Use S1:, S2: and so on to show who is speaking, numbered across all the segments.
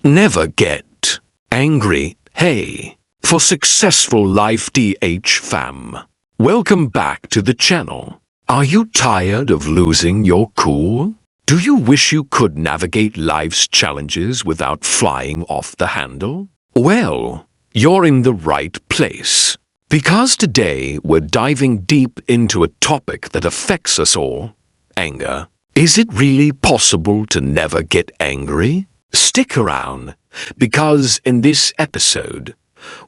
S1: Never get angry. Hey, for successful life DH fam. Welcome back to the channel. Are you tired of losing your cool? Do you wish you could navigate life's challenges without flying off the handle? Well, you're in the right place. Because today we're diving deep into a topic that affects us all: anger. Is it really possible to never get angry? Stick around, because in this episode,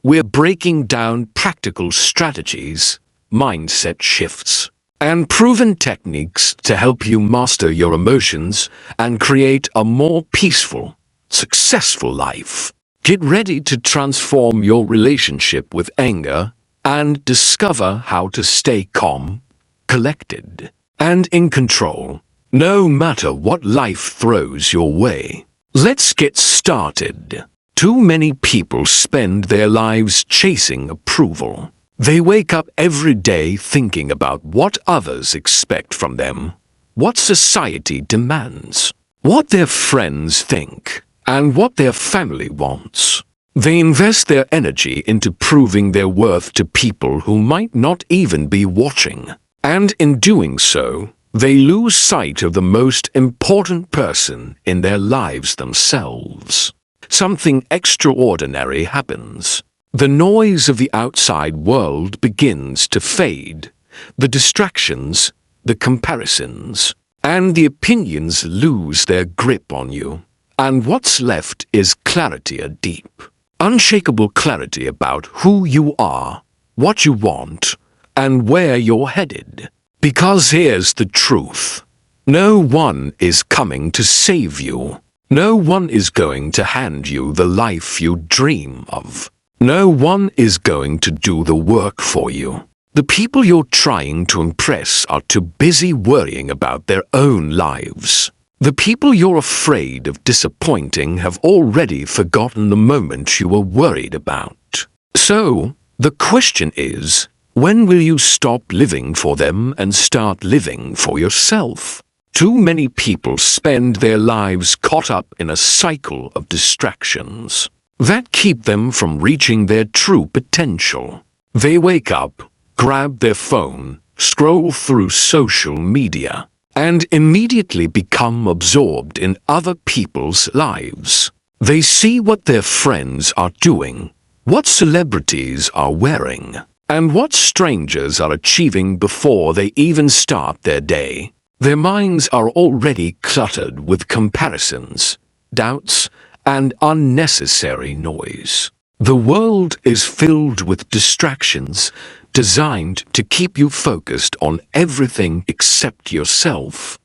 S1: we're breaking down practical strategies, mindset shifts, and proven techniques to help you master your emotions and create a more peaceful, successful life. Get ready to transform your relationship with anger and discover how to stay calm, collected, and in control, no matter what life throws your way. Let's get started. Too many people spend their lives chasing approval. They wake up every day thinking about what others expect from them, what society demands, what their friends think, and what their family wants. They invest their energy into proving their worth to people who might not even be watching. And in doing so, they lose sight of the most important person in their lives themselves. Something extraordinary happens. The noise of the outside world begins to fade. The distractions, the comparisons, and the opinions lose their grip on you. And what's left is clarity, a deep, unshakable clarity about who you are, what you want, and where you're headed. Because here's the truth. No one is coming to save you. No one is going to hand you the life you dream of. No one is going to do the work for you. The people you're trying to impress are too busy worrying about their own lives. The people you're afraid of disappointing have already forgotten the moment you were worried about. So, the question is, when will you stop living for them and start living for yourself? Too many people spend their lives caught up in a cycle of distractions that keep them from reaching their true potential. They wake up, grab their phone, scroll through social media, and immediately become absorbed in other people's lives. They see what their friends are doing, what celebrities are wearing, and what strangers are achieving before they even start their day. Their minds are already cluttered with comparisons, doubts, and unnecessary noise. The world is filled with distractions designed to keep you focused on everything except yourself.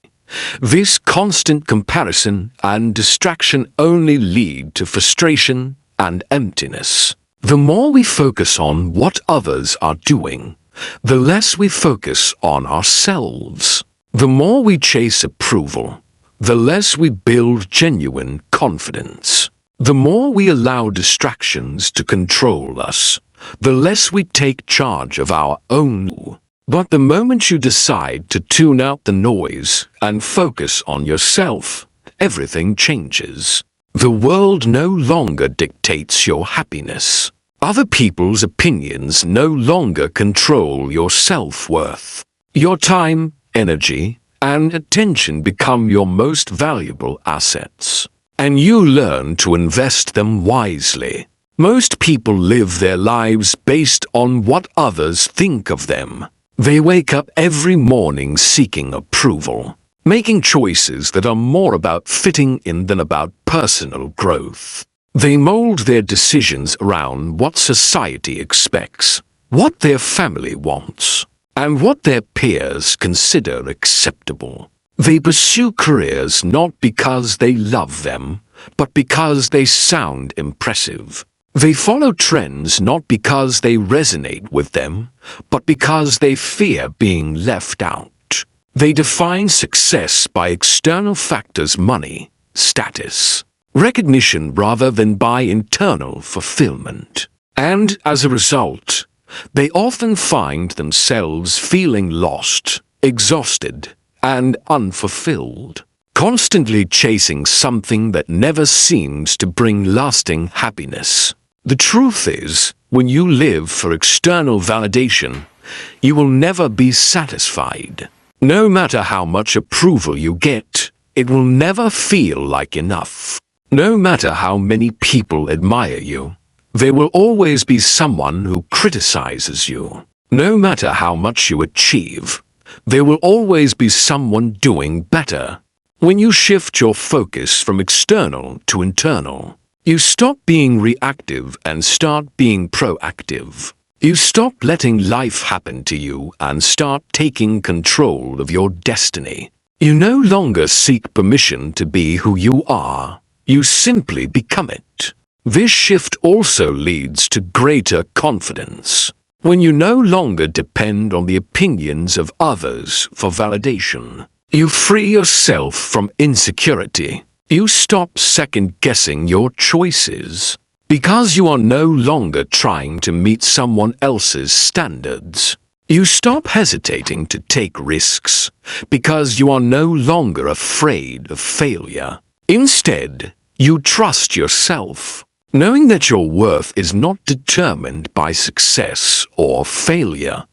S1: This constant comparison and distraction only lead to frustration and emptiness. The more we focus on what others are doing, the less we focus on ourselves. The more we chase approval, the less we build genuine confidence. The more we allow distractions to control us, the less we take charge of our own. But the moment you decide to tune out the noise and focus on yourself, everything changes. The world no longer dictates your happiness. Other people's opinions no longer control your self-worth. Your time, energy, and attention become your most valuable assets, and you learn to invest them wisely. Most people live their lives based on what others think of them. They wake up every morning seeking approval, making choices that are more about fitting in than about personal growth. They mold their decisions around what society expects, what their family wants, and what their peers consider acceptable. They pursue careers not because they love them, but because they sound impressive. They follow trends not because they resonate with them, but because they fear being left out. They define success by external factors: money, status, recognition, rather than by internal fulfillment. And as a result, they often find themselves feeling lost, exhausted, and unfulfilled. constantly chasing something that never seems to bring lasting happiness. The truth is, when you live for external validation, you will never be satisfied. No matter how much approval you get, it will never feel like enough. No matter how many people admire you, there will always be someone who criticizes you. No matter how much you achieve, there will always be someone doing better. When you shift your focus from external to internal, you stop being reactive and start being proactive. You stop letting life happen to you and start taking control of your destiny. You no longer seek permission to be who you are. You simply become it. This shift also leads to greater confidence. When you no longer depend on the opinions of others for validation, you free yourself from insecurity. You stop second-guessing your choices. Because you are no longer trying to meet someone else's standards, you stop hesitating to take risks. Because you are no longer afraid of failure. Instead, you trust yourself, knowing that your worth is not determined by success or failure,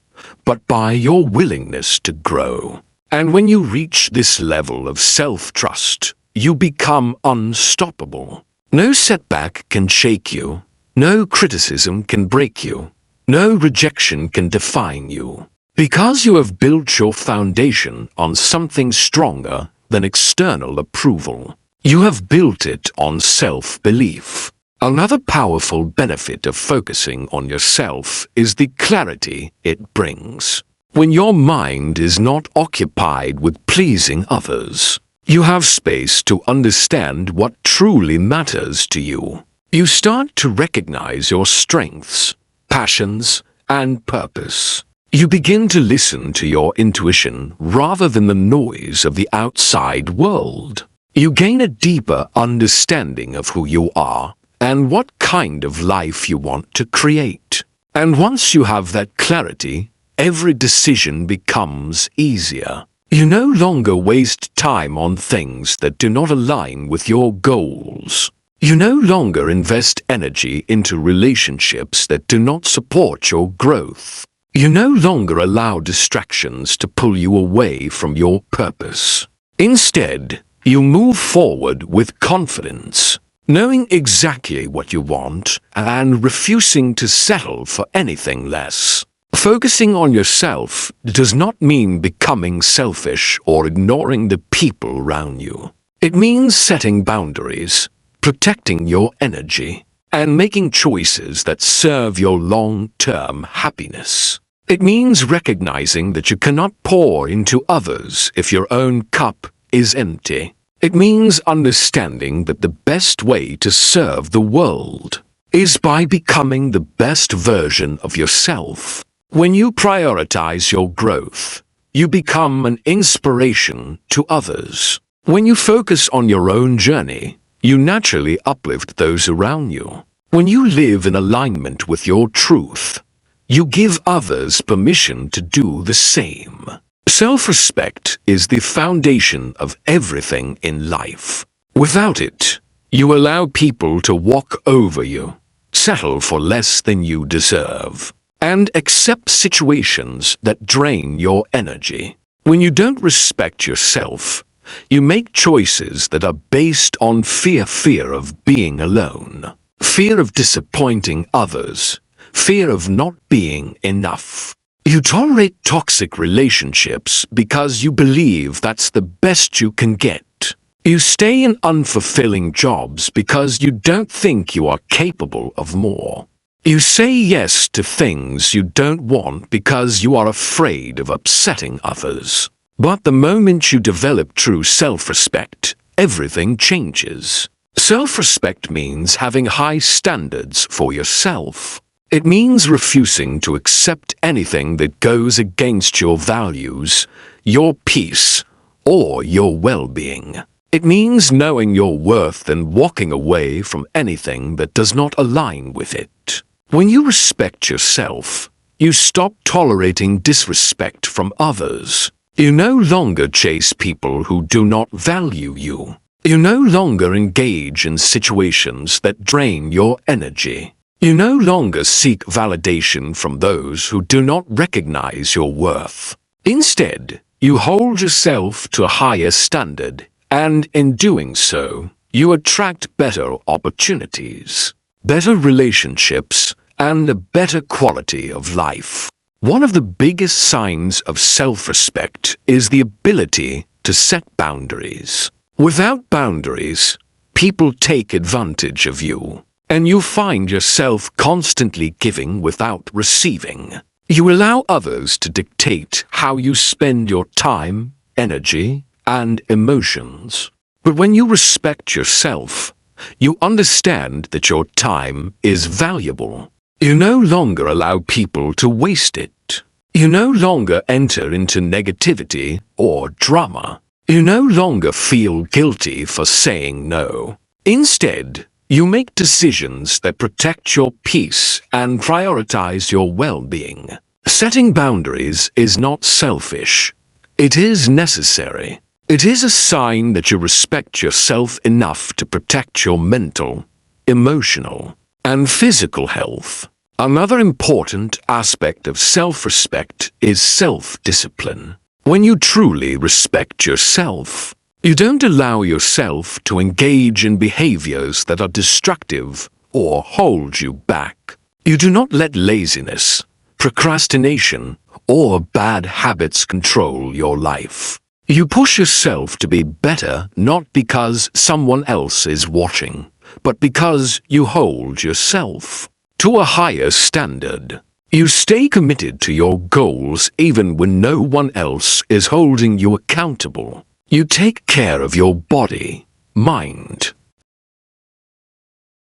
S1: but by your willingness to grow. And when you reach this level of self-trust, you become unstoppable. No setback can shake you. No criticism can break you. No rejection can define you. Because you have built your foundation on something stronger than external approval. You have built it on self-belief. Another powerful benefit of focusing on yourself is the clarity it brings. When your mind is not occupied with pleasing others, you have space to understand what truly matters to you. You start to recognize your strengths, passions, and purpose. You begin to listen to your intuition rather than the noise of the outside world. You gain a deeper understanding of who you are and what kind of life you want to create. And once you have that clarity, every decision becomes easier. You no longer waste time on things that do not align with your goals. You no longer invest energy into relationships that do not support your growth. You no longer allow distractions to pull you away from your purpose. Instead, you move forward with confidence, knowing exactly what you want and refusing to settle for anything less. Focusing on yourself does not mean becoming selfish or ignoring the people around you. It means setting boundaries, protecting your energy, and making choices that serve your long-term happiness. It means recognizing that you cannot pour into others if your own cup is empty. It means understanding that the best way to serve the world is by becoming the best version of yourself. When you prioritize your growth, you become an inspiration to others. When you focus on your own journey, you naturally uplift those around you. When you live in alignment with your truth, you give others permission to do the same. Self-respect is the foundation of everything in life. Without it, you allow people to walk over you, settle for less than you deserve, and accept situations that drain your energy. When you don't respect yourself, you make choices that are based on fear of being alone, fear of disappointing others, fear of not being enough. You tolerate toxic relationships because you believe that's the best you can get. You stay in unfulfilling jobs because you don't think you are capable of more. You say yes to things you don't want because you are afraid of upsetting others. But the moment you develop true self-respect, everything changes. Self-respect means having high standards for yourself. It means refusing to accept anything that goes against your values, your peace, or your well-being. It means knowing your worth and walking away from anything that does not align with it. When you respect yourself, you stop tolerating disrespect from others. You no longer chase people who do not value you. You no longer engage in situations that drain your energy. You no longer seek validation from those who do not recognize your worth. Instead, you hold yourself to a higher standard, and in doing so, you attract better opportunities, better relationships, and a better quality of life. One of the biggest signs of self-respect is the ability to set boundaries. Without boundaries, people take advantage of you, and you find yourself constantly giving without receiving. You allow others to dictate how you spend your time, energy, and emotions. But when you respect yourself, you understand that your time is valuable. You no longer allow people to waste it. You no longer enter into negativity or drama. You no longer feel guilty for saying no. Instead, you make decisions that protect your peace and prioritize your well-being. Setting boundaries is not selfish. It is necessary. It is a sign that you respect yourself enough to protect your mental, emotional, and physical health. Another important aspect of self-respect is self-discipline. When you truly respect yourself, you don't allow yourself to engage in behaviors that are destructive or hold you back. You do not let laziness, procrastination, or bad habits control your life. You push yourself to be better not because someone else is watching, but because you hold yourself to a higher standard. You stay committed to your goals even when no one else is holding you accountable. You take care of your body, mind.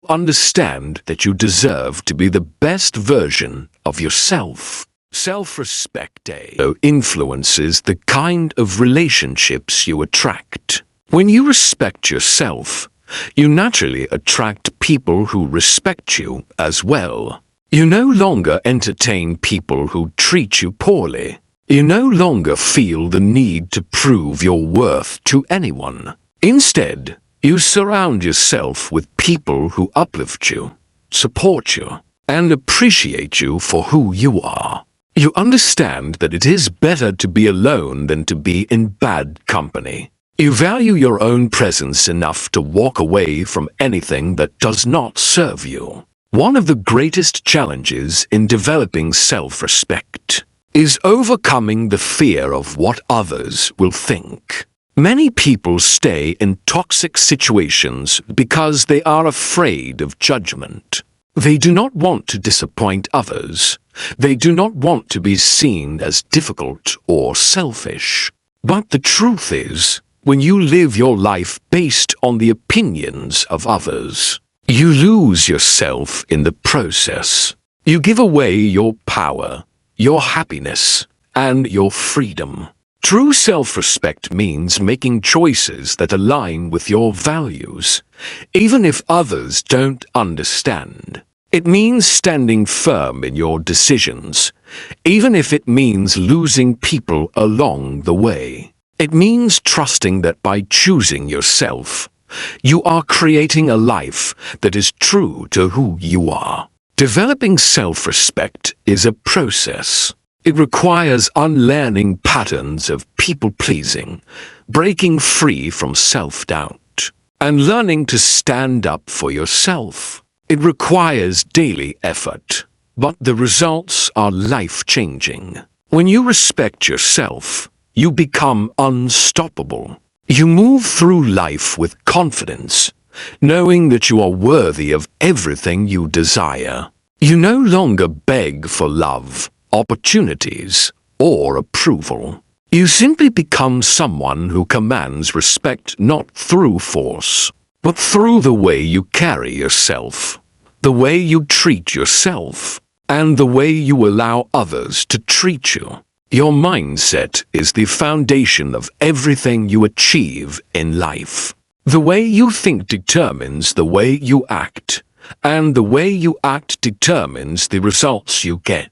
S1: Understand that you deserve to be the best version of yourself. Self-respect influences the kind of relationships you attract. When you respect yourself, you naturally attract people who respect you as well. You no longer entertain people who treat you poorly. You no longer feel the need to prove your worth to anyone. Instead, you surround yourself with people who uplift you, support you, and appreciate you for who you are. You understand that it is better to be alone than to be in bad company. You value your own presence enough to walk away from anything that does not serve you. One of the greatest challenges in developing self-respect is overcoming the fear of what others will think. Many people stay in toxic situations because they are afraid of judgment. They do not want to disappoint others. They do not want to be seen as difficult or selfish. But the truth is, when you live your life based on the opinions of others, you lose yourself in the process. You give away your power, your happiness, and your freedom. True self-respect means making choices that align with your values, even if others don't understand. It means standing firm in your decisions, even if it means losing people along the way. It means trusting that by choosing yourself, you are creating a life that is true to who you are. Developing self-respect is a process. It requires unlearning patterns of people-pleasing, breaking free from self-doubt, and learning to stand up for yourself. It requires daily effort, but the results are life-changing. When you respect yourself, you become unstoppable. You move through life with confidence, knowing that you are worthy of everything you desire. You no longer beg for love, opportunities, or approval. You simply become someone who commands respect not through force, but through the way you carry yourself, the way you treat yourself, and the way you allow others to treat you. Your mindset is the foundation of everything you achieve in life. The way you think determines the way you act, and the way you act determines the results you get.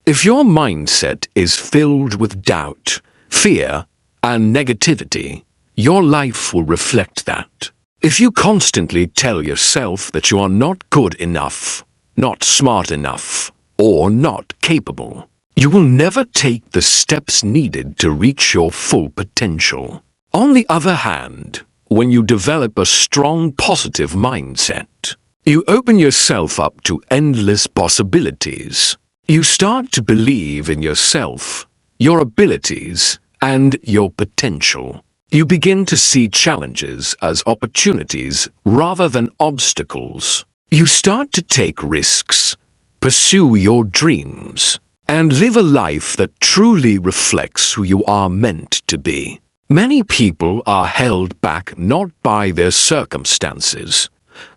S1: If your mindset is filled with doubt, fear, and negativity, your life will reflect that. If you constantly tell yourself that you are not good enough, not smart enough, or not capable, you will never take the steps needed to reach your full potential. On the other hand, when you develop a strong positive mindset, you open yourself up to endless possibilities. You start to believe in yourself, your abilities, and your potential. You begin to see challenges as opportunities rather than obstacles. You start to take risks, pursue your dreams, and live a life that truly reflects who you are meant to be. Many people are held back not by their circumstances,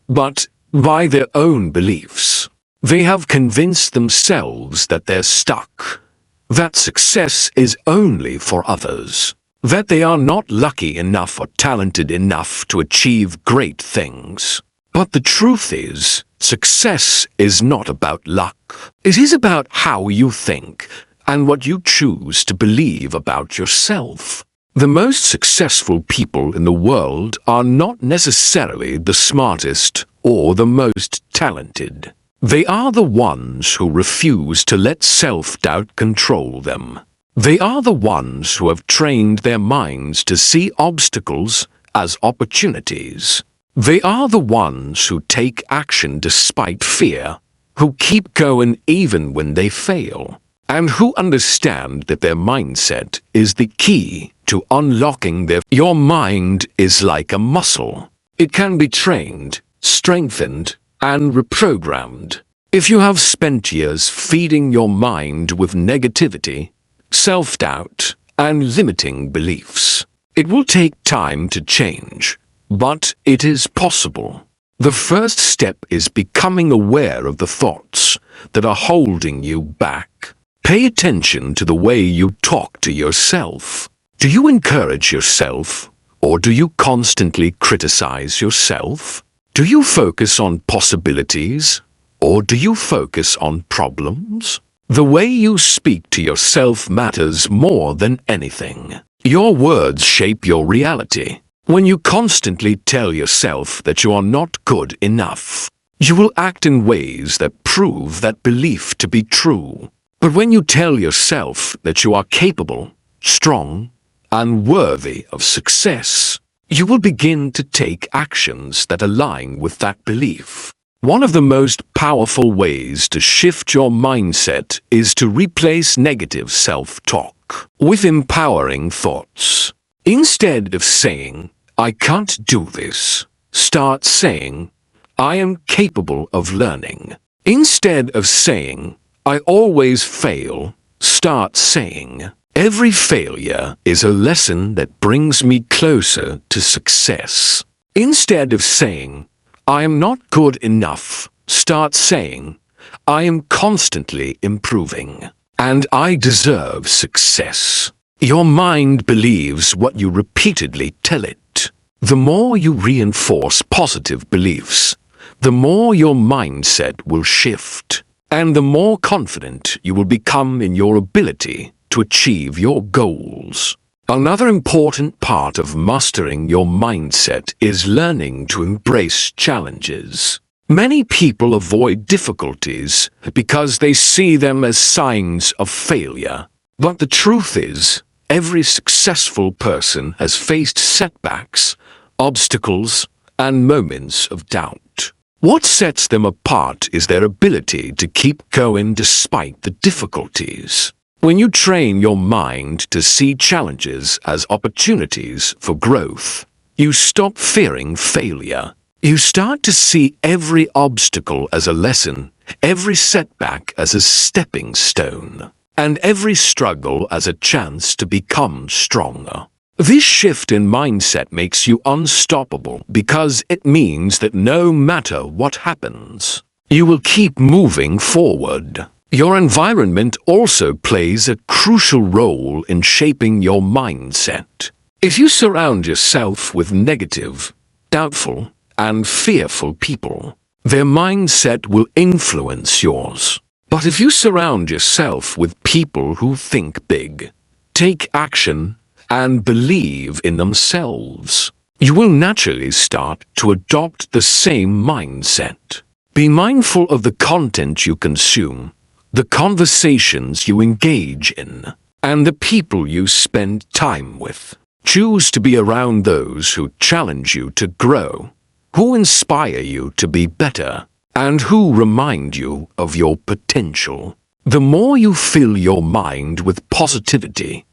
S1: but by their own beliefs. They have convinced themselves that they're stuck, that success is only for others, that they are not lucky enough or talented enough to achieve great things. But the truth is, success is not about luck. It is about how you think and what you choose to believe about yourself. The most successful people in the world are not necessarily the smartest or the most talented. They are the ones who refuse to let self-doubt control them. They are the ones who have trained their minds to see obstacles as opportunities. They are the ones who take action despite fear, who keep going even when they fail, and who understand that their mindset is the key to unlocking their... Your mind is like a muscle. It can be trained, strengthened, and reprogrammed. If you have spent years feeding your mind with negativity, self-doubt, and limiting beliefs, it will take time to change, but it is possible. The first step is becoming aware of the thoughts that are holding you back. Pay attention to the way you talk to yourself. Do you encourage yourself, or do you constantly criticize yourself? Do you focus on possibilities, or do you focus on problems? The way you speak to yourself matters more than anything. Your words shape your reality. When you constantly tell yourself that you are not good enough, you will act in ways that prove that belief to be true. But when you tell yourself that you are capable, strong, and worthy of success, you will begin to take actions that align with that belief. One of the most powerful ways to shift your mindset is to replace negative self-talk with empowering thoughts. Instead of saying, "I can't do this," start saying, "I am capable of learning." Instead of saying, "I always fail," start saying, "Every failure is a lesson that brings me closer to success." Instead of saying, "I am not good enough," start saying, "I am constantly improving, and I deserve success." Your mind believes what you repeatedly tell it. The more you reinforce positive beliefs, the more your mindset will shift, and the more confident you will become in your ability to achieve your goals. Another important part of mastering your mindset is learning to embrace challenges. Many people avoid difficulties because they see them as signs of failure. But the truth is, every successful person has faced setbacks, obstacles, and moments of doubt. What sets them apart is their ability to keep going despite the difficulties. When you train your mind to see challenges as opportunities for growth, you stop fearing failure. You start to see every obstacle as a lesson, every setback as a stepping stone, and every struggle as a chance to become stronger. This shift in mindset makes you unstoppable because it means that no matter what happens, you will keep moving forward. Your environment also plays a crucial role in shaping your mindset. If you surround yourself with negative, doubtful, and fearful people, their mindset will influence yours. But if you surround yourself with people who think big, take action, and believe in themselves, you will naturally start to adopt the same mindset. Be mindful of the content you consume, the conversations you engage in, and the people you spend time with. Choose to be around those who challenge you to grow, who inspire you to be better, and who remind you of your potential. The more you fill your mind with positivity,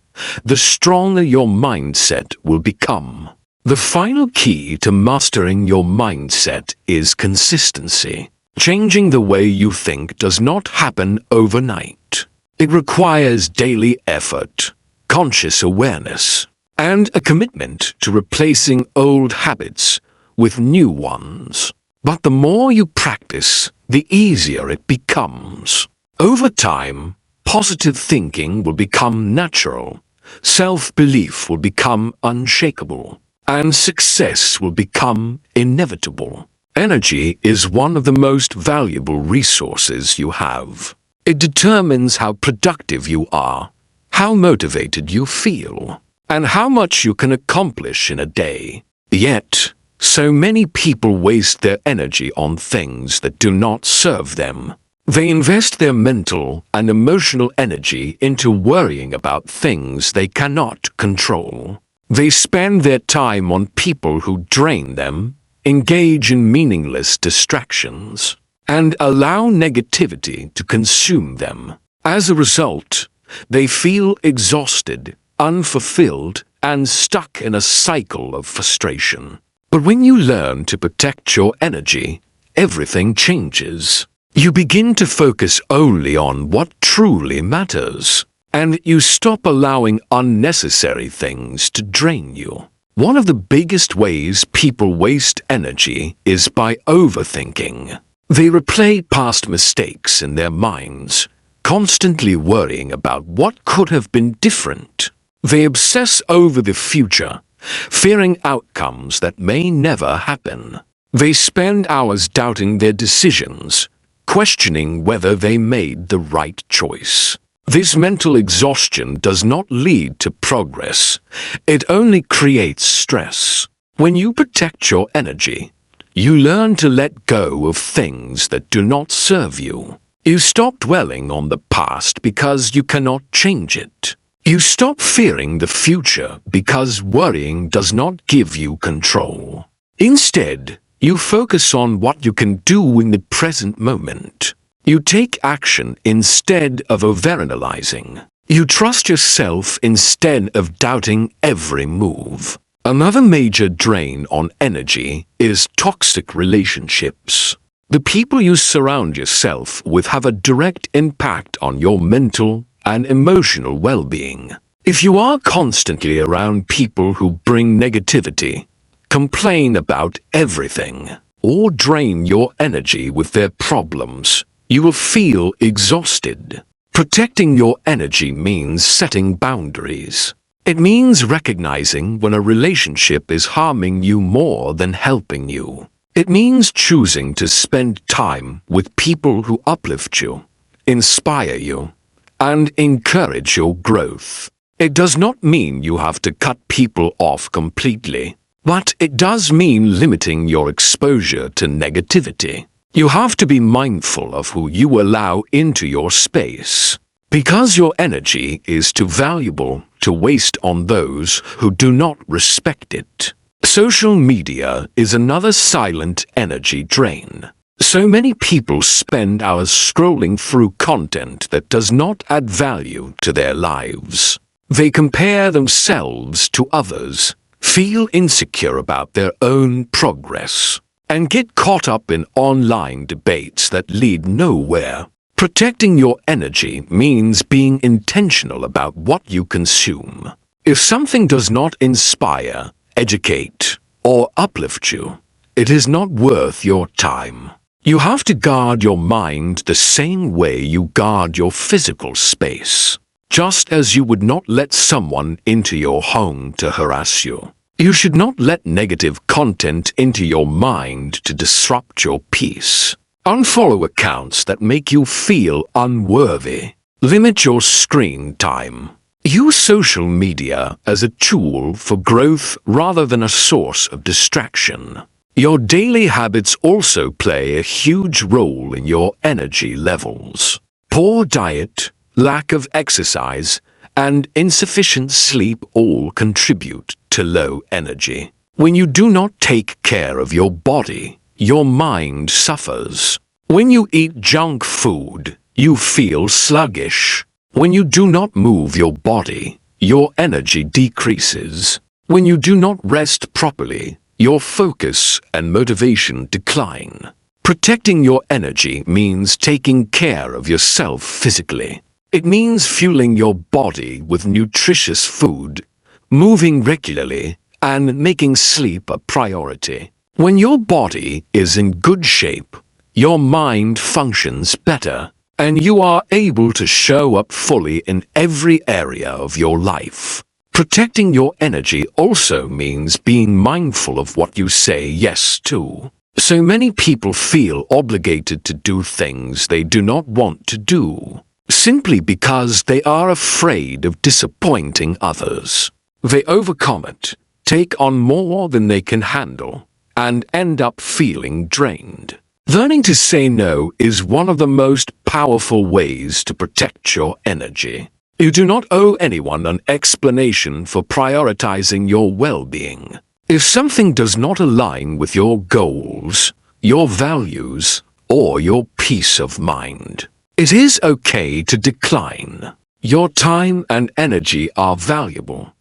S1: the stronger your mindset will become. The final key to mastering your mindset is consistency. Changing the way you think does not happen overnight. It requires daily effort, conscious awareness, and a commitment to replacing old habits with new ones. But the more you practice, the easier it becomes. Over time, positive thinking will become natural, self-belief will become unshakable, and success will become inevitable. Energy is one of the most valuable resources you have. It determines how productive you are, how motivated you feel, and how much you can accomplish in a day. Yet, so many people waste their energy on things that do not serve them. They invest their mental and emotional energy into worrying about things they cannot control. They spend their time on people who drain them, engage in meaningless distractions, and allow negativity to consume them. As a result, they feel exhausted, unfulfilled, and stuck in a cycle of frustration. But when you learn to protect your energy, everything changes. You begin to focus only on what truly matters, and you stop allowing unnecessary things to drain you. One of the biggest ways people waste energy is by overthinking. They replay past mistakes in their minds, constantly worrying about what could have been different. They obsess over the future, fearing outcomes that may never happen. They spend hours doubting their decisions, questioning whether they made the right choice. This mental exhaustion does not lead to progress. It only creates stress. When you protect your energy, you learn to let go of things that do not serve you. You stop dwelling on the past because you cannot change it. You stop fearing the future because worrying does not give you control. Instead, you focus on what you can do in the present moment. You take action instead of overanalyzing. You trust yourself instead of doubting every move. Another major drain on energy is toxic relationships. The people you surround yourself with have a direct impact on your mental and emotional well-being. If you are constantly around people who bring negativity, complain about everything, or drain your energy with their problems, you will feel exhausted. Protecting your energy means setting boundaries. It means recognizing when a relationship is harming you more than helping you. It means choosing to spend time with people who uplift you, inspire you, and encourage your growth. It does not mean you have to cut people off completely, but it does mean limiting your exposure to negativity. You have to be mindful of who you allow into your space, because your energy is too valuable to waste on those who do not respect it. Social media is another silent energy drain. So many people spend hours scrolling through content that does not add value to their lives. They compare themselves to others, feel insecure about their own progress, and get caught up in online debates that lead nowhere. Protecting your energy means being intentional about what you consume. If something does not inspire, educate, or uplift you, it is not worth your time. You have to guard your mind the same way you guard your physical space. Just as you would not let someone into your home to harass you, you should not let negative content into your mind to disrupt your peace. Unfollow accounts that make you feel unworthy. Limit your screen time. Use social media as a tool for growth rather than a source of distraction. Your daily habits also play a huge role in your energy levels. Poor diet, lack of exercise, and insufficient sleep all contribute to low energy. When you do not take care of your body, your mind suffers. When you eat junk food, you feel sluggish. When you do not move your body, your energy decreases. When you do not rest properly, your focus and motivation decline. Protecting your energy means taking care of yourself physically. It means fueling your body with nutritious food, moving regularly, and making sleep a priority. When your body is in good shape, your mind functions better, and you are able to show up fully in every area of your life. Protecting your energy also means being mindful of what you say yes to. So many people feel obligated to do things they do not want to do, simply because they are afraid of disappointing others. They overcome it, take on more than they can handle, and end up feeling drained. Learning to say no is one of the most powerful ways to protect your energy. You do not owe anyone an explanation for prioritizing your well-being. If something does not align with your goals, your values, or your peace of mind, it is okay to decline. Your time and energy are valuable,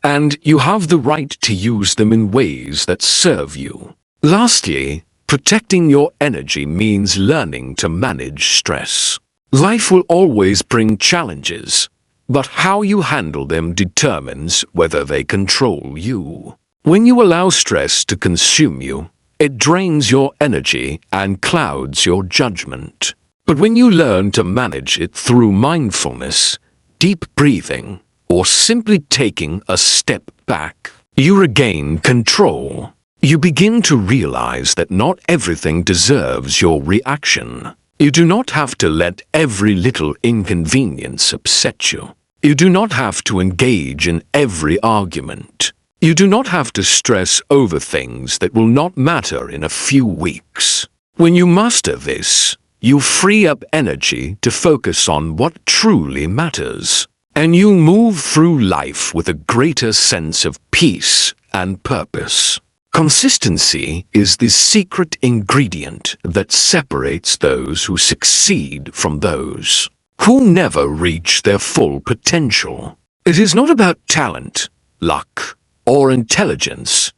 S1: and you have the right to use them in ways that serve you. Lastly, protecting your energy means learning to manage stress. Life will always bring challenges, but how you handle them determines whether they control you. When you allow stress to consume you, it drains your energy and clouds your judgment. But when you learn to manage it through mindfulness, deep breathing, or simply taking a step back, you regain control. You begin to realize that not everything deserves your reaction. You do not have to let every little inconvenience upset you. You do not have to engage in every argument. You do not have to stress over things that will not matter in a few weeks. When you master this, you free up energy to focus on what truly matters, and you move through life with a greater sense of peace and purpose. Consistency is the secret ingredient that separates those who succeed from those who never reach their full potential. It is not about talent, luck, or intelligence.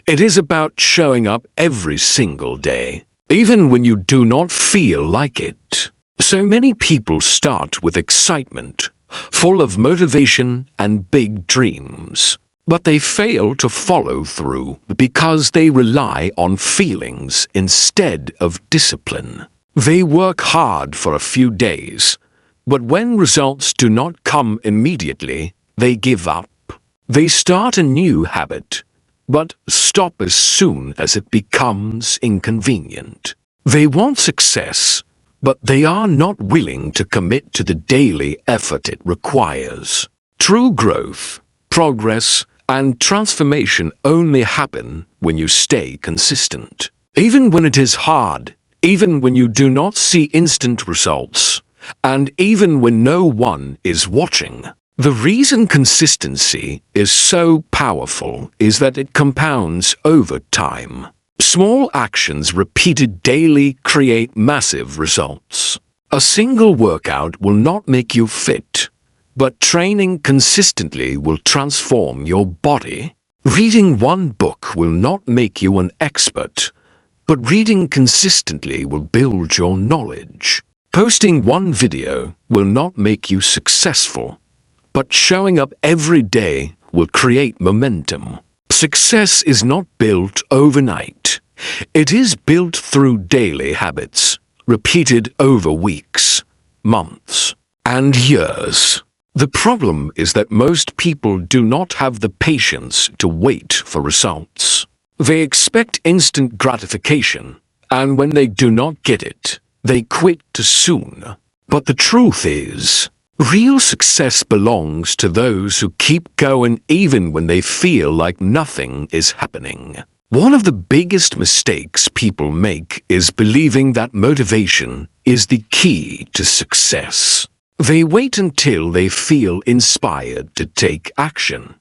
S1: It is about showing up every single day, even when you do not feel like it. So many people start with excitement, full of motivation and big dreams, but they fail to follow through because they rely on feelings instead of discipline. They work hard for a few days, but when results do not come immediately, they give up. They start a new habit, but stop as soon as it becomes inconvenient. They want success, but they are not willing to commit to the daily effort it requires. True growth, progress, and transformation only happen when you stay consistent. Even when it is hard, even when you do not see instant results, and even when no one is watching. The reason consistency is so powerful is that it compounds over time. Small actions repeated daily create massive results. A single workout will not make you fit, but training consistently will transform your body. Reading one book will not make you an expert, but reading consistently will build your knowledge. Posting one video will not make you successful, but showing up every day will create momentum. Success is not built overnight. It is built through daily habits, repeated over weeks, months, and years. The problem is that most people do not have the patience to wait for results. They expect instant gratification, and when they do not get it, they quit too soon. But the truth is, Real success belongs to those who keep going even when they feel like nothing is happening. One of the biggest mistakes people make is believing that motivation is the key to success. They wait until they feel inspired to take action.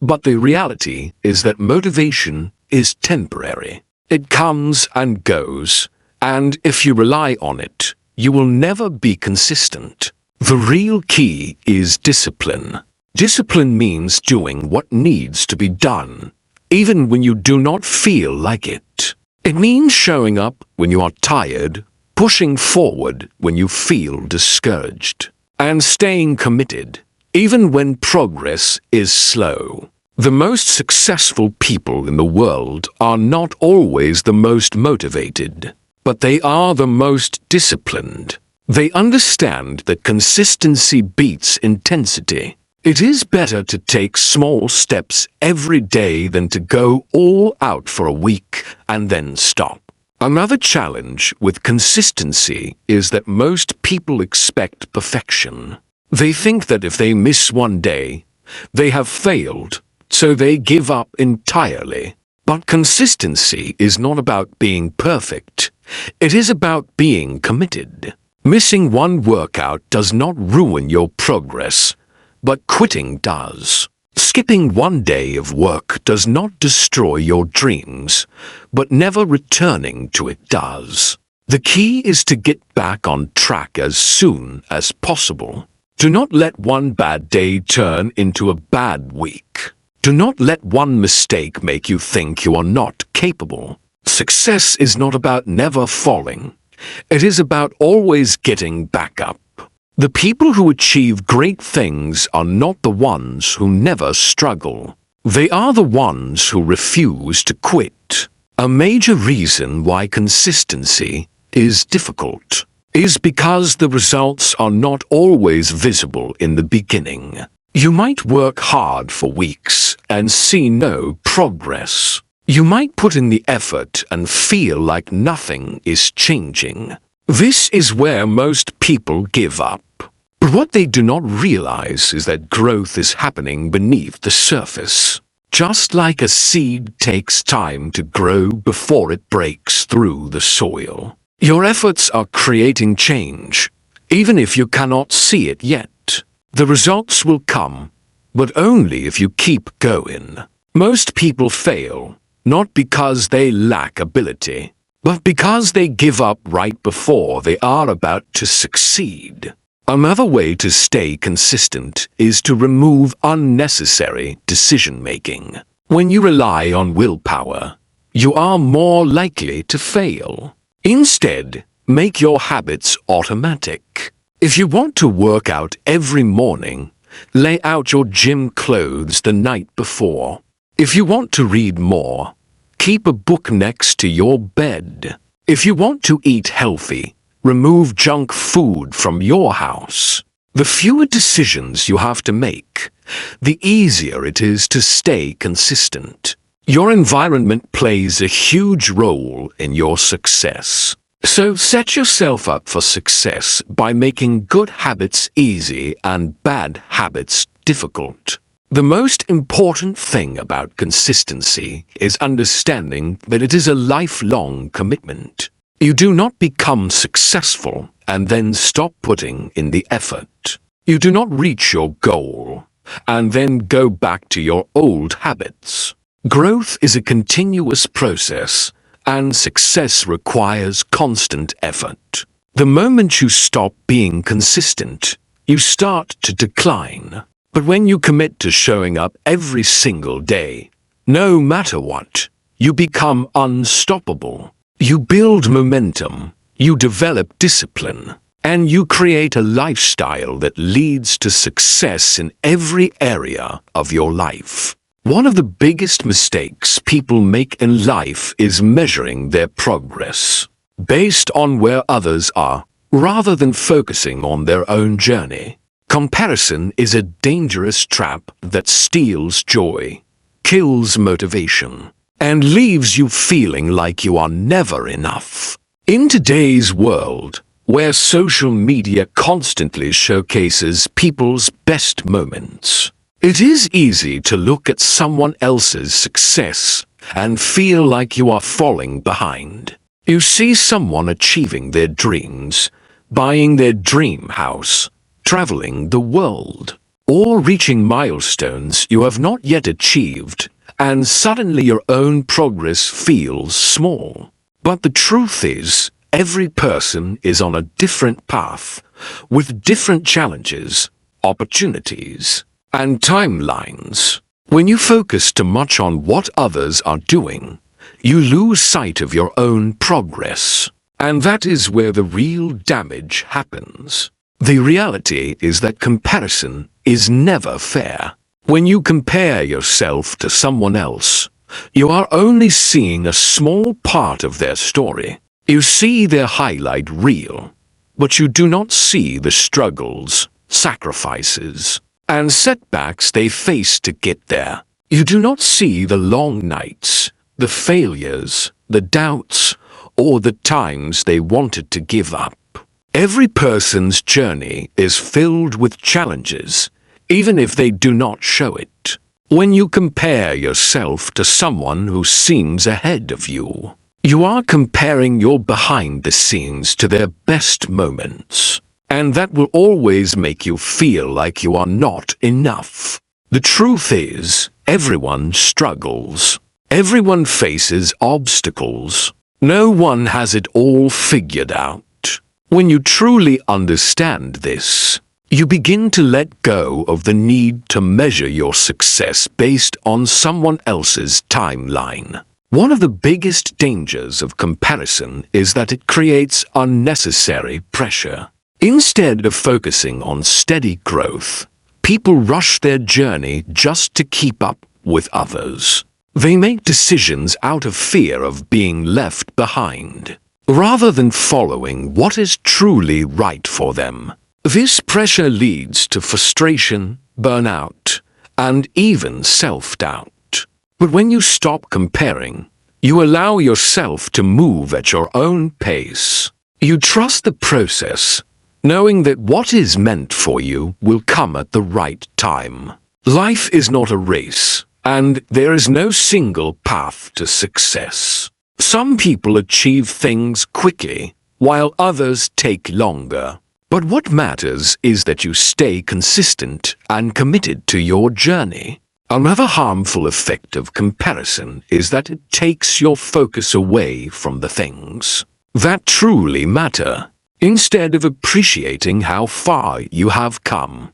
S1: But the reality is that motivation is temporary. It comes and goes, and if you rely on it, you will never be consistent. The real key is discipline. Discipline means doing what needs to be done, even when you do not feel like it. It means showing up when you are tired, pushing forward when you feel discouraged, and staying committed, even when progress is slow. The most successful people in the world are not always the most motivated, but they are the most disciplined. They understand that consistency beats intensity. It is better to take small steps every day than to go all out for a week and then stop. Another challenge with consistency is that most people expect perfection. They think that if they miss one day, they have failed, so they give up entirely. But consistency is not about being perfect. It is about being committed. Missing one workout does not ruin your progress, but quitting does. Skipping one day of work does not destroy your dreams, but never returning to it does. The key is to get back on track as soon as possible. Do not let one bad day turn into a bad week. Do not let one mistake make you think you are not capable. Success is not about never falling. It is about always getting back up. The people who achieve great things are not the ones who never struggle. They are the ones who refuse to quit. A major reason why consistency is difficult is because the results are not always visible in the beginning. You might work hard for weeks and see no progress. You might put in the effort and feel like nothing is changing. This is where most people give up. But what they do not realize is that growth is happening beneath the surface. Just like a seed takes time to grow before it breaks through the soil. Your efforts are creating change, even if you cannot see it yet. The results will come, but only if you keep going. Most people fail, not because they lack ability, but because they give up right before they are about to succeed. Another way to stay consistent is to remove unnecessary decision-making. When you rely on willpower, you are more likely to fail. Instead, make your habits automatic. If you want to work out every morning, lay out your gym clothes the night before. If you want to read more, keep a book next to your bed. If you want to eat healthy, remove junk food from your house. The fewer decisions you have to make, the easier it is to stay consistent. Your environment plays a huge role in your success. So set yourself up for success by making good habits easy and bad habits difficult. The most important thing about consistency is understanding that it is a lifelong commitment. You do not become successful and then stop putting in the effort. You do not reach your goal and then go back to your old habits. Growth is a continuous process, and success requires constant effort. The moment you stop being consistent, you start to decline. But when you commit to showing up every single day, no matter what, you become unstoppable. You build momentum, you develop discipline, and you create a lifestyle that leads to success in every area of your life. One of the biggest mistakes people make in life is measuring their progress based on where others are, rather than focusing on their own journey. Comparison is a dangerous trap that steals joy, kills motivation, and leaves you feeling like you are never enough. In today's world, where social media constantly showcases people's best moments. It is easy to look at someone else's success and feel like you are falling behind. You see someone achieving their dreams, buying their dream house, traveling the world, or reaching milestones you have not yet achieved, and suddenly your own progress feels small. But the truth is, every person is on a different path, with different challenges, opportunities, and timelines. When you focus too much on what others are doing, you lose sight of your own progress. And that is where the real damage happens. The reality is that comparison is never fair. When you compare yourself to someone else, you are only seeing a small part of their story. You see their highlight reel, but you do not see the struggles, sacrifices, and setbacks they face to get there. You do not see the long nights, the failures, the doubts, or the times they wanted to give up. Every person's journey is filled with challenges, even if they do not show it. When you compare yourself to someone who seems ahead of you, you are comparing your behind the scenes to their best moments. And that will always make you feel like you are not enough. The truth is, everyone struggles. Everyone faces obstacles. No one has it all figured out. When you truly understand this, you begin to let go of the need to measure your success based on someone else's timeline. One of the biggest dangers of comparison is that it creates unnecessary pressure. Instead of focusing on steady growth, people rush their journey just to keep up with others. They make decisions out of fear of being left behind, rather than following what is truly right for them. This pressure leads to frustration, burnout, and even self-doubt. But when you stop comparing, you allow yourself to move at your own pace. You trust the process, knowing that what is meant for you will come at the right time. Life is not a race, and there is no single path to success. Some people achieve things quickly, while others take longer. But what matters is that you stay consistent and committed to your journey. Another harmful effect of comparison is that it takes your focus away from the things that truly matter. Instead of appreciating how far you have come,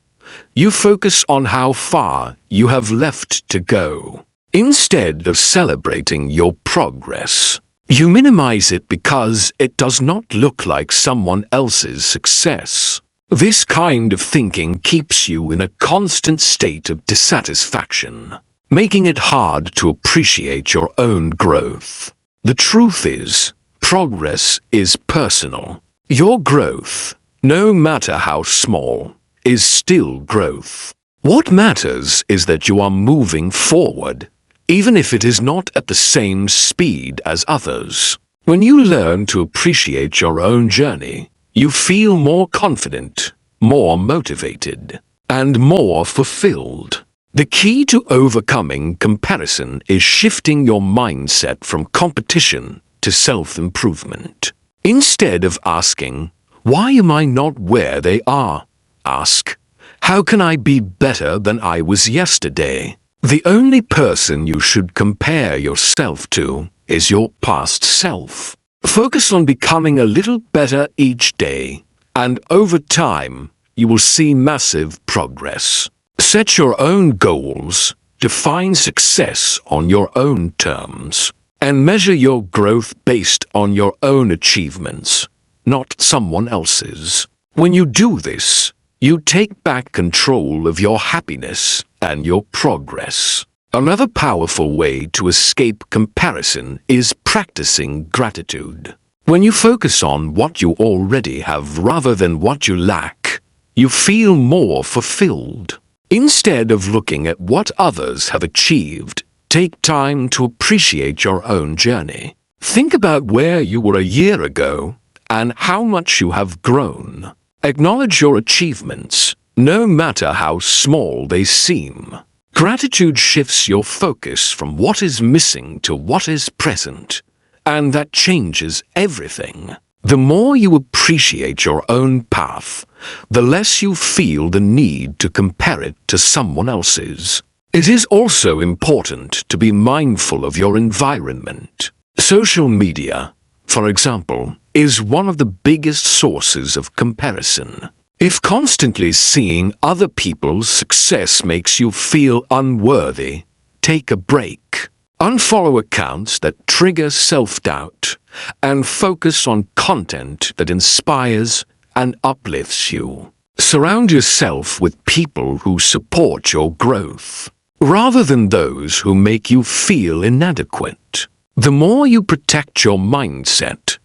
S1: you focus on how far you have left to go. Instead of celebrating your progress, you minimize it because it does not look like someone else's success. This kind of thinking keeps you in a constant state of dissatisfaction, making it hard to appreciate your own growth. The truth is, progress is personal. Your growth, no matter how small, is still growth. What matters is that you are moving forward, even if it is not at the same speed as others. When you learn to appreciate your own journey, you feel more confident, more motivated, and more fulfilled. The key to overcoming comparison is shifting your mindset from competition to self-improvement. Instead of asking, "Why am I not where they are?" ask, "How can I be better than I was yesterday?" The only person you should compare yourself to is your past self. Focus on becoming a little better each day, and over time, you will see massive progress. Set your own goals, define success on your own terms, and measure your growth based on your own achievements, not someone else's. When you do this, you take back control of your happiness and your progress. Another powerful way to escape comparison is practicing gratitude. When you focus on what you already have rather than what you lack, you feel more fulfilled. Instead of looking at what others have achieved, take time to appreciate your own journey. Think about where you were a year ago and how much you have grown. Acknowledge your achievements, no matter how small they seem. Gratitude shifts your focus from what is missing to what is present, and that changes everything. The more you appreciate your own path, the less you feel the need to compare it to someone else's. It is also important to be mindful of your environment. Social media, for example, is one of the biggest sources of comparison. If constantly seeing other people's success makes you feel unworthy, take a break. Unfollow accounts that trigger self-doubt and focus on content that inspires and uplifts you. Surround yourself with people who support your growth, rather than those who make you feel inadequate. The more you protect your mindset,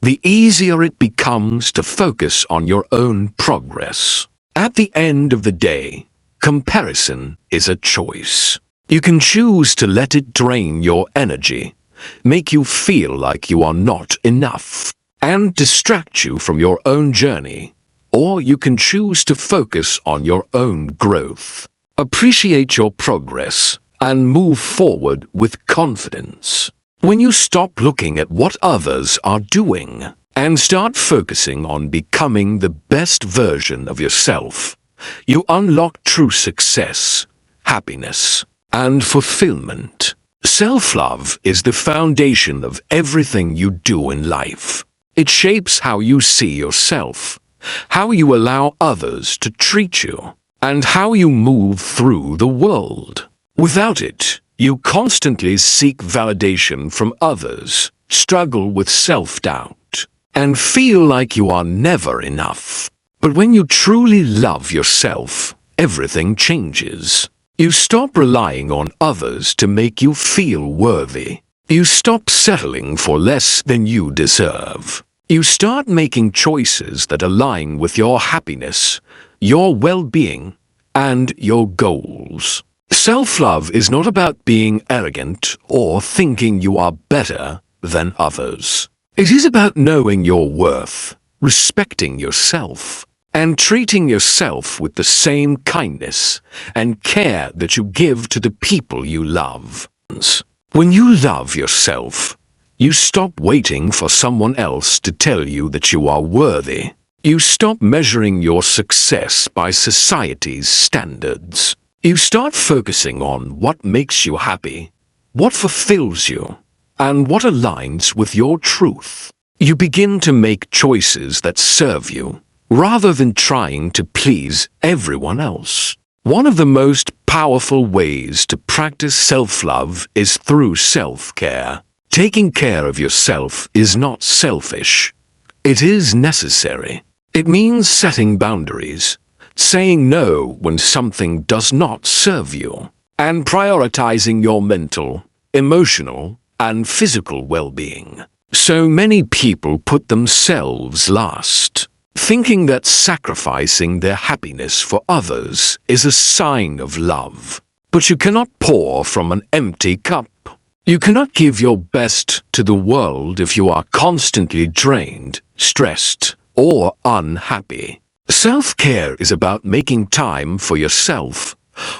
S1: the easier it becomes to focus on your own progress. At the end of the day, comparison is a choice. You can choose to let it drain your energy, make you feel like you are not enough, and distract you from your own journey, or you can choose to focus on your own growth. Appreciate your progress and move forward with confidence. When you stop looking at what others are doing and start focusing on becoming the best version of yourself, you unlock true success, happiness, and fulfillment. Self-love is the foundation of everything you do in life. It shapes how you see yourself, how you allow others to treat you, and how you move through the world. Without it, you constantly seek validation from others, struggle with self-doubt, and feel like you are never enough. But when you truly love yourself, everything changes. You stop relying on others to make you feel worthy. You stop settling for less than you deserve. You start making choices that align with your happiness, your well-being, and your goals. Self-love is not about being arrogant or thinking you are better than others. It is about knowing your worth, respecting yourself, and treating yourself with the same kindness and care that you give to the people you love. When you love yourself, you stop waiting for someone else to tell you that you are worthy. You stop measuring your success by society's standards. You start focusing on what makes you happy, what fulfills you, and what aligns with your truth. You begin to make choices that serve you, rather than trying to please everyone else. One of the most powerful ways to practice self-love is through self-care. Taking care of yourself is not selfish. It is necessary. It means setting boundaries, saying no when something does not serve you, and prioritizing your mental, emotional, and physical well-being. So many people put themselves last, thinking that sacrificing their happiness for others is a sign of love. But you cannot pour from an empty cup. You cannot give your best to the world if you are constantly drained, stressed, or unhappy. Self-care is about making time for yourself,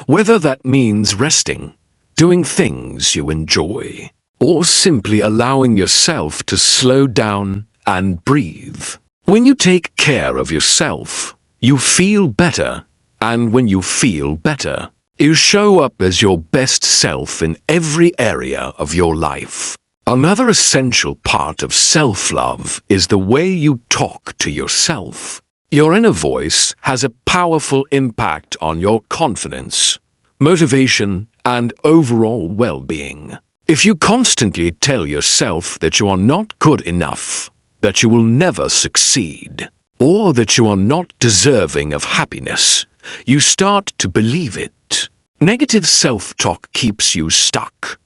S1: whether that means resting, doing things you enjoy, or simply allowing yourself to slow down and breathe. When you take care of yourself, you feel better, and when you feel better, you show up as your best self in every area of your life. Another essential part of self-love is the way you talk to yourself. Your inner voice has a powerful impact on your confidence, motivation, and overall well-being. If you constantly tell yourself that you are not good enough, that you will never succeed, or that you are not deserving of happiness, you start to believe it. Negative self-talk keeps you stuck,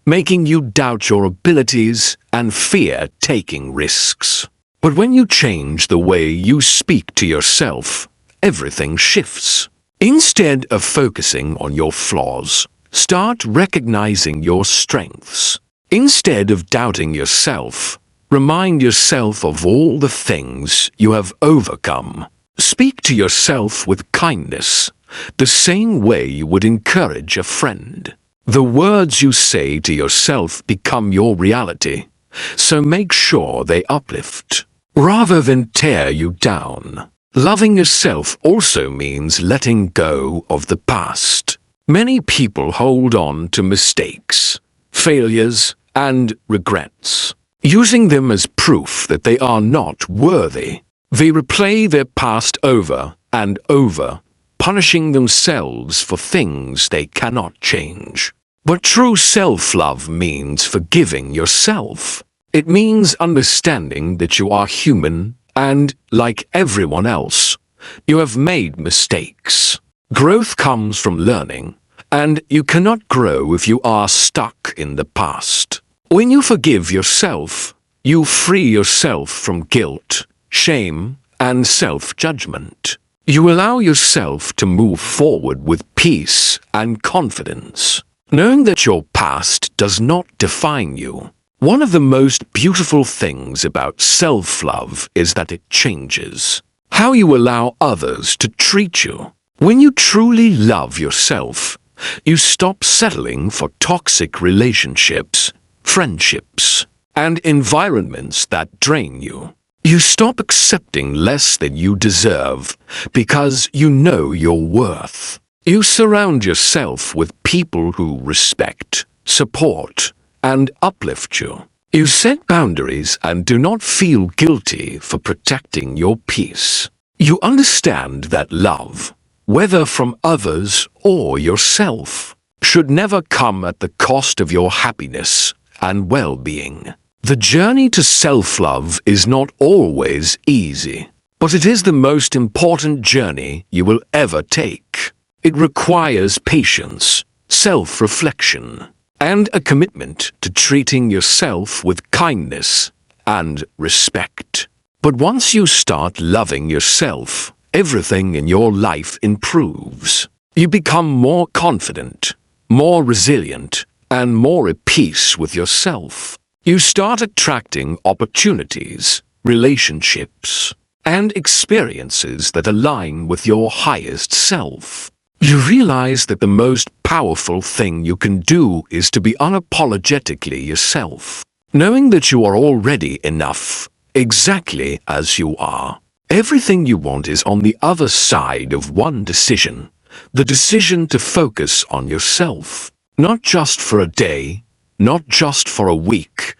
S1: making you doubt your abilities and fear taking risks. But when you change the way you speak to yourself, everything shifts. Instead of focusing on your flaws, start recognizing your strengths. Instead of doubting yourself, Remind yourself of all the things you have overcome. Speak to yourself with kindness, the same way you would encourage a friend. The words you say to yourself become your reality, so make sure they uplift, rather than tear you down. Loving yourself also means letting go of the past. Many people hold on to mistakes, failures, and regrets, using them as proof that they are not worthy. They replay their past over and over, punishing themselves for things they cannot change. But true self-love means forgiving yourself. It means understanding that you are human and, like everyone else, you have made mistakes. Growth comes from learning, and you cannot grow if you are stuck in the past. When you forgive yourself, you free yourself from guilt, shame, and self-judgment. You allow yourself to move forward with peace and confidence, knowing that your past does not define you. One of the most beautiful things about self-love is that it changes how you allow others to treat you. When you truly love yourself, you stop settling for toxic relationships, friendships, and environments that drain you. You stop accepting less than you deserve because you know your worth. You surround yourself with people who respect, support, and uplift you. You set boundaries and do not feel guilty for protecting your peace. You understand that love, whether from others or yourself, should never come at the cost of your happiness and well-being. The journey to self-love is not always easy, but it is the most important journey you will ever take. It requires patience, self-reflection, and a commitment to treating yourself with kindness and respect. But once you start loving yourself, everything in your life improves. You become more confident, more resilient, and more at peace with yourself. You start attracting opportunities, relationships, and experiences that align with your highest self. You realize that the most powerful thing you can do is to be unapologetically yourself, knowing that you are already enough, exactly as you are. Everything you want is on the other side of one decision, the decision to focus on yourself, not just for a day, not just for a week,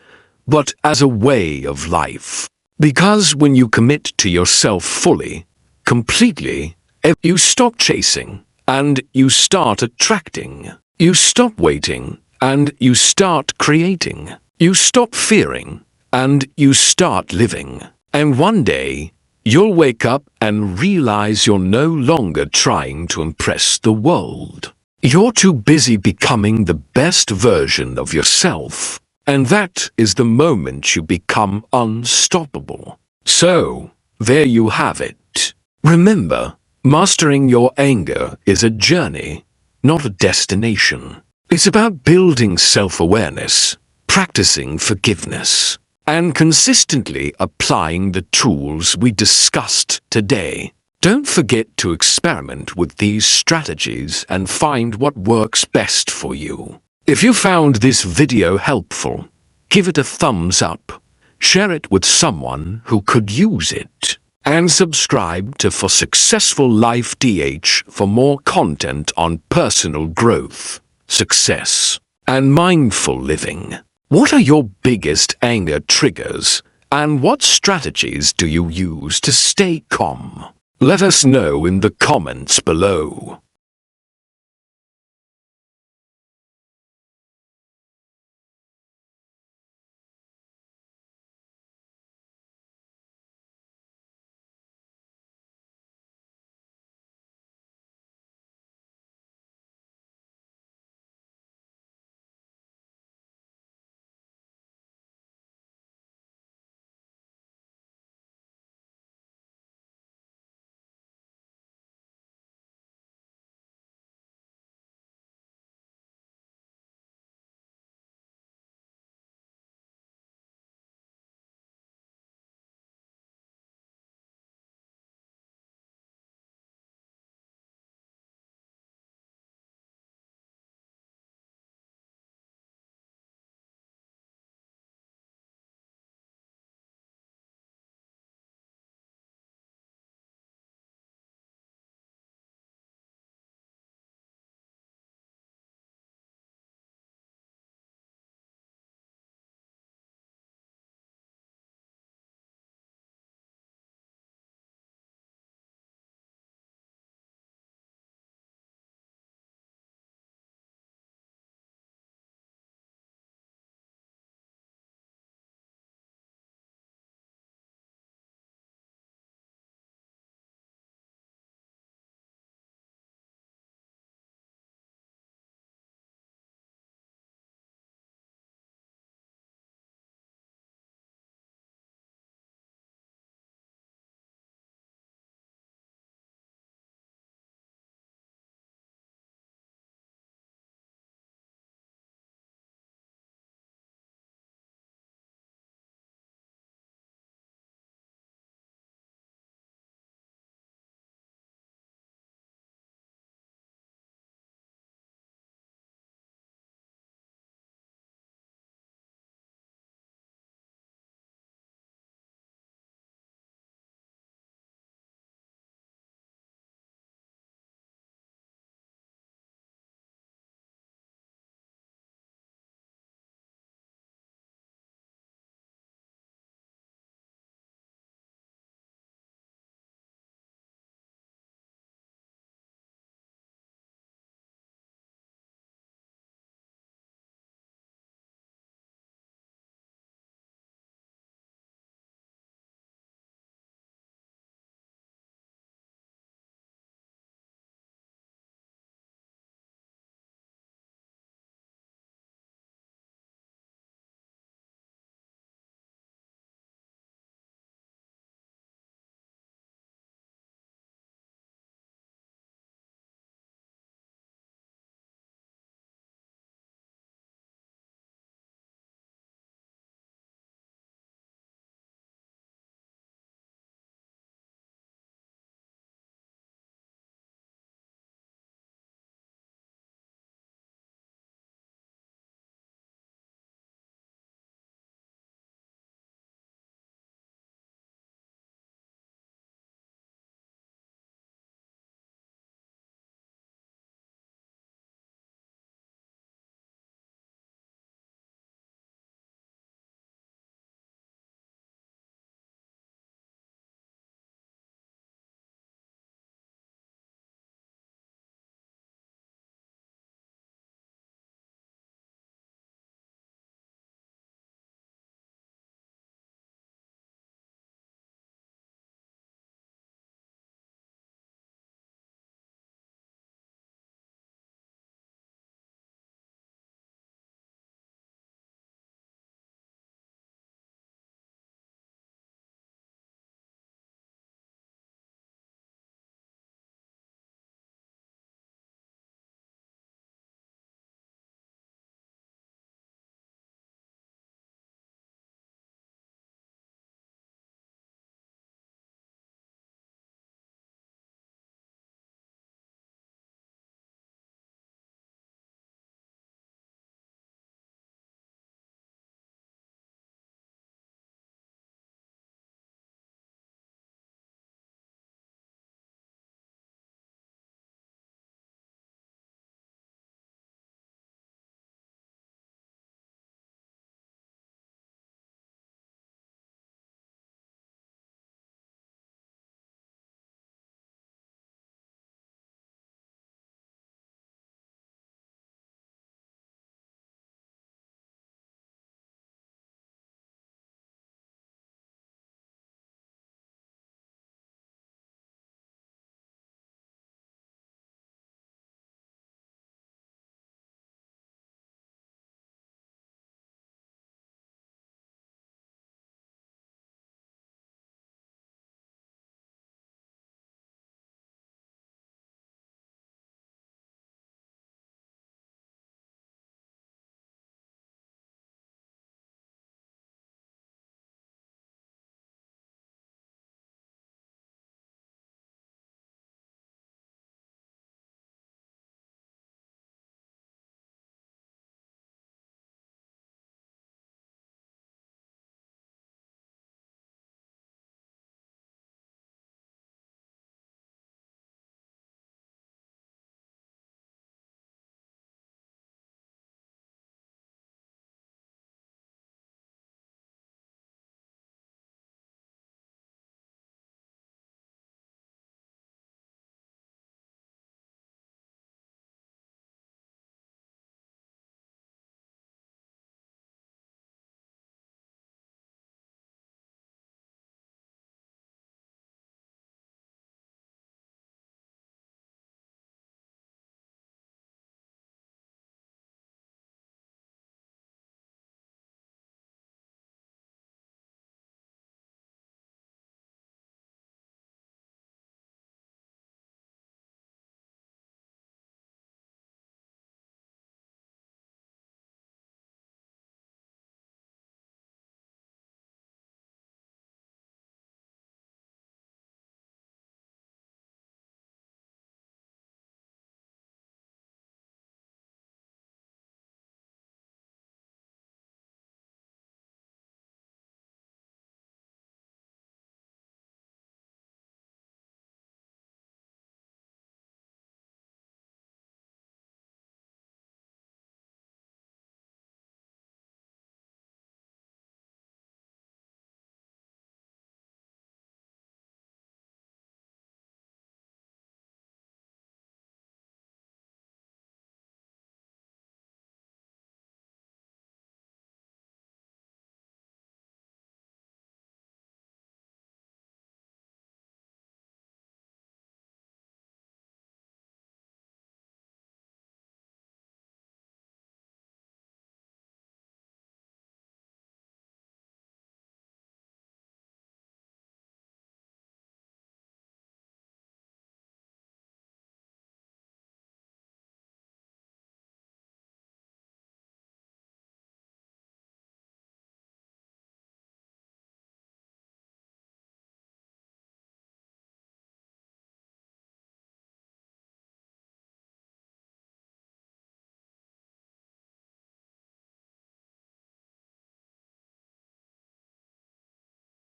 S1: but as a way of life. Because when you commit to yourself fully, completely, you stop chasing, and you start attracting. You stop waiting, and you start creating. You stop fearing, and you start living. And one day, you'll wake up and realize you're no longer trying to impress the world. You're too busy becoming the best version of yourself. And that is the moment you become unstoppable. So, there you have it. Remember, mastering your anger is a journey, not a destination. It's about building self-awareness, practicing forgiveness, and consistently applying the tools we discussed today. Don't forget to experiment with these strategies and find what works best for you. If you found this video helpful, give it a thumbs up, share it with someone who could use it, and subscribe to For Successful Life DH for more content on personal growth, success, and mindful living. What are your biggest anger triggers, and what strategies do you use to stay calm? Let us know in the comments below.